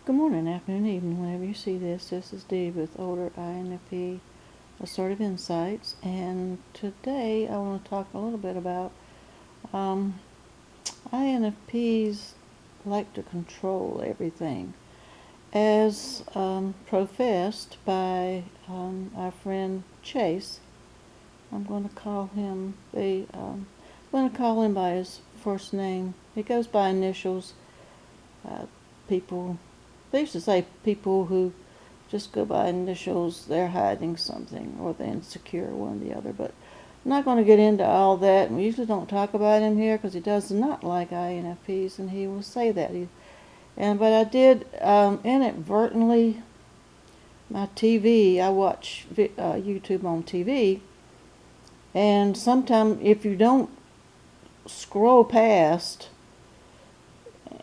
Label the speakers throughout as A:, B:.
A: Good morning, afternoon, evening, whenever you see this. This is Dee with Older INFP Assertive Insights, and today I want to talk a little bit about INFPs like to control everything, as professed by our friend Chase. I'm going to call him by his first name. He goes by initials. People They used to say people who just go by initials, they're hiding something, or they're insecure, one or the other. But I'm not going to get into all that. We usually don't talk about him here because he does not like INFPs, and he will say that. But I did inadvertently, my TV, I watch YouTube on TV, and sometimes if you don't scroll past,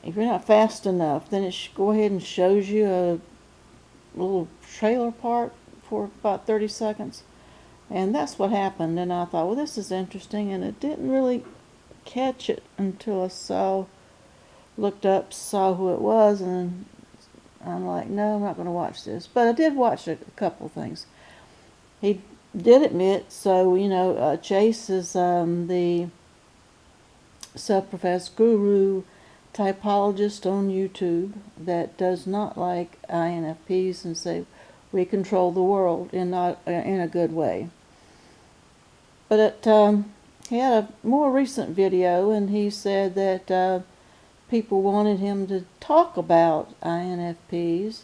A: if you're not fast enough, then it go ahead and shows you a little trailer park for about 30 seconds. And that's what happened. And I thought, well, this is interesting. And it didn't really catch it until I looked up, saw who it was. And I'm like, no, I'm not going to watch this. But I did watch a couple things. He did admit, so, Chase is the self-professed guru typologist on YouTube that does not like INFPs and say we control the world in a good way. But he had a more recent video, and he said that people wanted him to talk about INFPs,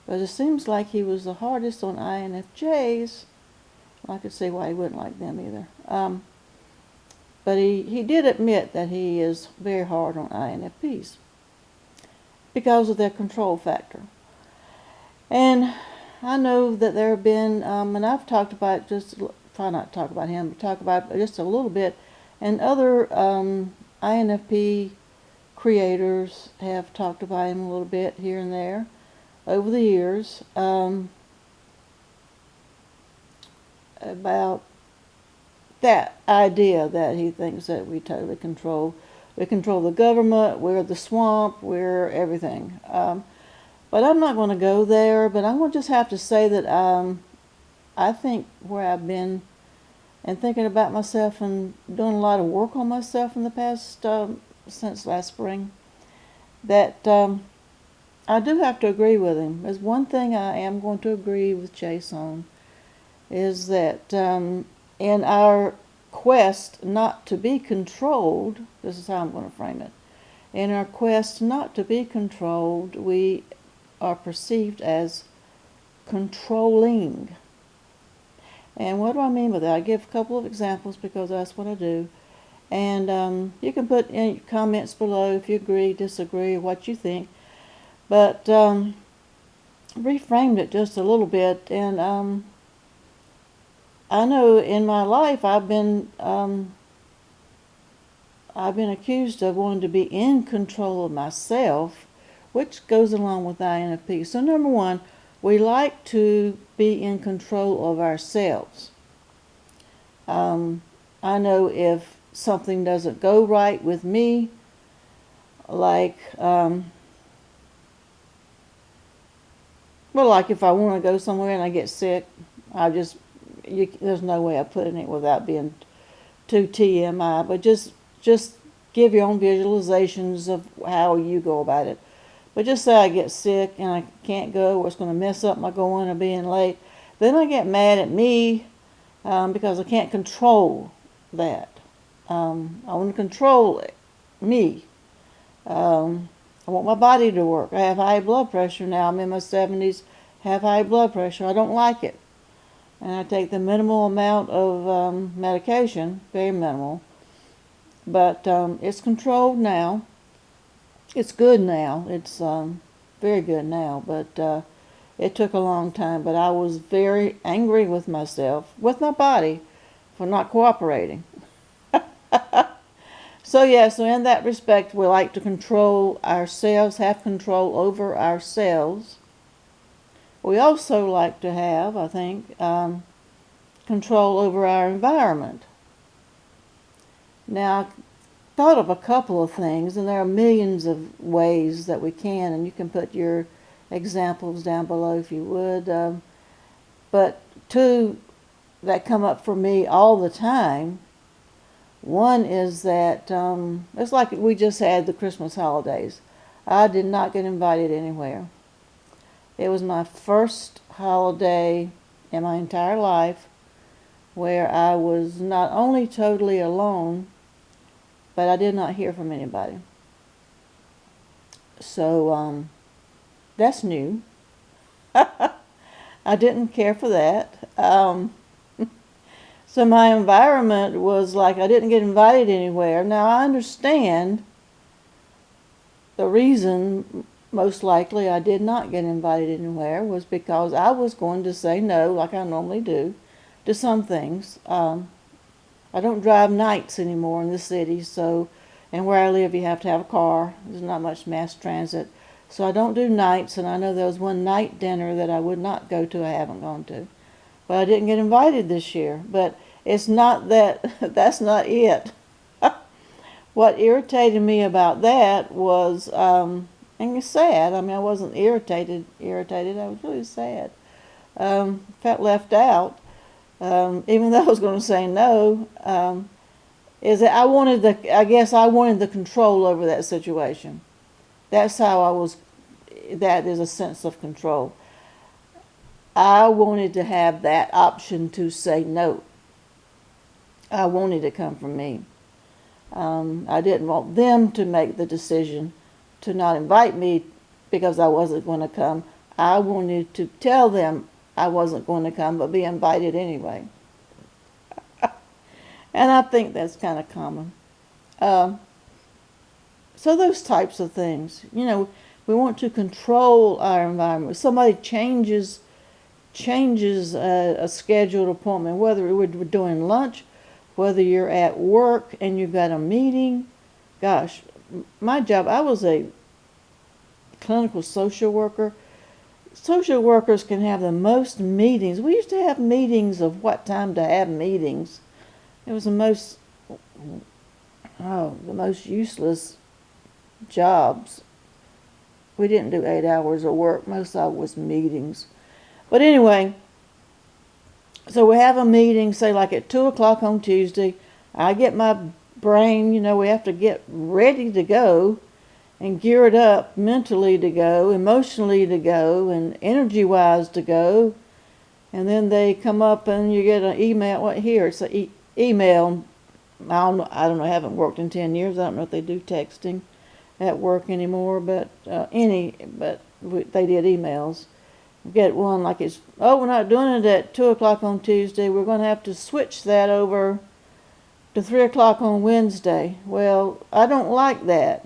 A: but it seems like he was the hardest on INFJs. I could see why he wouldn't like them either. But he did admit that he is very hard on INFPs because of their control factor. And I know that there have been, and I've talked about, try not to talk about him, but talk about just a little bit, and other INFP creators have talked about him a little bit here and there over the years, about that idea that he thinks that we totally control. We control the government, we're the swamp, we're everything. But I'm not going to go there, but I'm going to just have to say that I think where I've been and thinking about myself and doing a lot of work on myself in the past, since last spring, that I do have to agree with him. There's one thing I am going to agree with Chase on, is that in our quest not to be controlled, this is how I'm going to frame it, in our quest not to be controlled, we are perceived as controlling. And what do I mean by that? I give a couple of examples because that's what I do. And you can put in comments below if you agree, disagree, what you think. But reframed it just a little bit, and I know in my life I've been accused of wanting to be in control of myself, which goes along with INFP. So number one, we like to be in control of ourselves. I know if something doesn't go right with me, like like if I want to go somewhere and I get sick, there's no way of putting it without being too TMI, but just give your own visualizations of how you go about it. But just say I get sick and I can't go, or it's going to mess up my going or being late, then I get mad at me because I can't control that. I want to control me. I want my body to work. I have high blood pressure now. I'm in my 70s, have high blood pressure. I don't like it. And I take the minimal amount of medication, very minimal. But it's controlled now. It's good now. It's very good now. But it took a long time. But I was very angry with myself, with my body, for not cooperating. So in that respect, we like to control ourselves, have control over ourselves. We also like to have, I think, control over our environment. Now, I thought of a couple of things, and there are millions of ways that we can, and you can put your examples down below if you would. But two that come up for me all the time. One is that it's like we just had the Christmas holidays. I did not get invited anywhere. It was my first holiday in my entire life where I was not only totally alone, but I did not hear from anybody. So that's new. I didn't care for that. So my environment was like I didn't get invited anywhere. Now I understand the reason, most likely, I did not get invited anywhere was because I was going to say no, like I normally do, to some things. I don't drive nights anymore in the city, so, and where I live you have to have a car. There's not much mass transit. So I don't do nights, and I know there was one night dinner that I would not go to, I haven't gone to. But I didn't get invited this year. But it's not that, that's not it. What irritated me about that was, and it's sad, I mean, I wasn't irritated, I was really sad. Felt left out, even though I was going to say no, is that I guess I wanted the control over that situation. That's how I was, that is a sense of control. I wanted to have that option to say no. I wanted it to come from me. I didn't want them to make the decision to not invite me because I wasn't going to come. I wanted to tell them I wasn't going to come, but be invited anyway. And I think that's kind of common. So those types of things, you know, we want to control our environment. Somebody changes a scheduled appointment, whether we're doing lunch, whether you're at work and you've got a meeting. Gosh, my job, I was a clinical social worker. Social workers can have the most meetings. We used to have meetings of what time to have meetings. It was the most useless jobs. We didn't do 8 hours of work. Most of it was meetings. But anyway, so we have a meeting, say like at 2 o'clock on Tuesday. I get my brain, you know, we have to get ready to go and gear it up mentally to go, emotionally to go, and energy-wise to go. And then they come up and you get an email. What here? It's an email. I don't know. I haven't worked in 10 years. I don't know if they do texting at work anymore, but they did emails. Get one like it's, we're not doing it at 2 o'clock on Tuesday. We're going to have to switch that over to 3 o'clock on Wednesday. Well, I don't like that.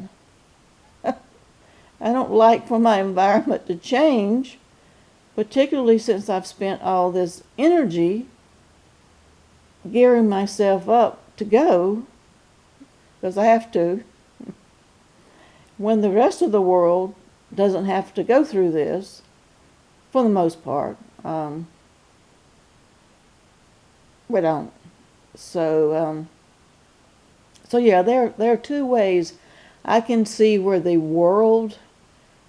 A: I don't like for my environment to change, particularly since I've spent all this energy gearing myself up to go, because I have to, when the rest of the world doesn't have to go through this, for the most part. We don't. So yeah, there are two ways I can see where the world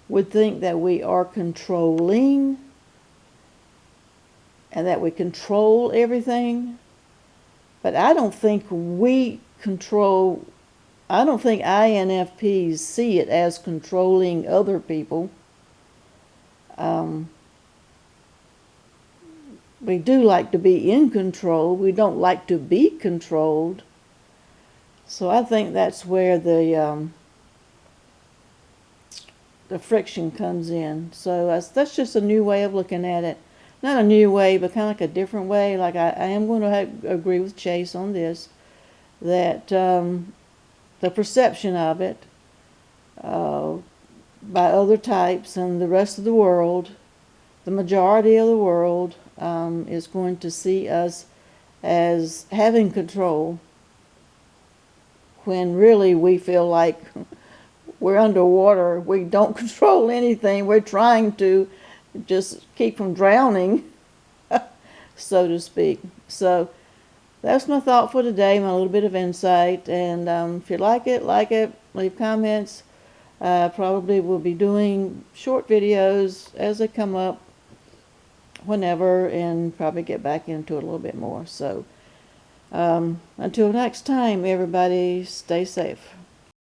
A: would think that we are controlling and that we control everything. But I don't think we control, I don't think INFPs see it as controlling other people. We do like to be in control. We don't like to be controlled. So I think that's where the friction comes in. So that's just a new way of looking at it. Not a new way, but kind of like a different way. Like I am going to agree with Chase on this, that the perception of it by other types and the rest of the world, the majority of the world, is going to see us as having control when really we feel like we're underwater. We don't control anything. We're trying to just keep from drowning, so to speak. So that's my thought for today, my little bit of insight. And if you like it, leave comments. Probably will be doing short videos as they come up whenever, and probably get back into it a little bit more. So until next time, everybody, stay safe.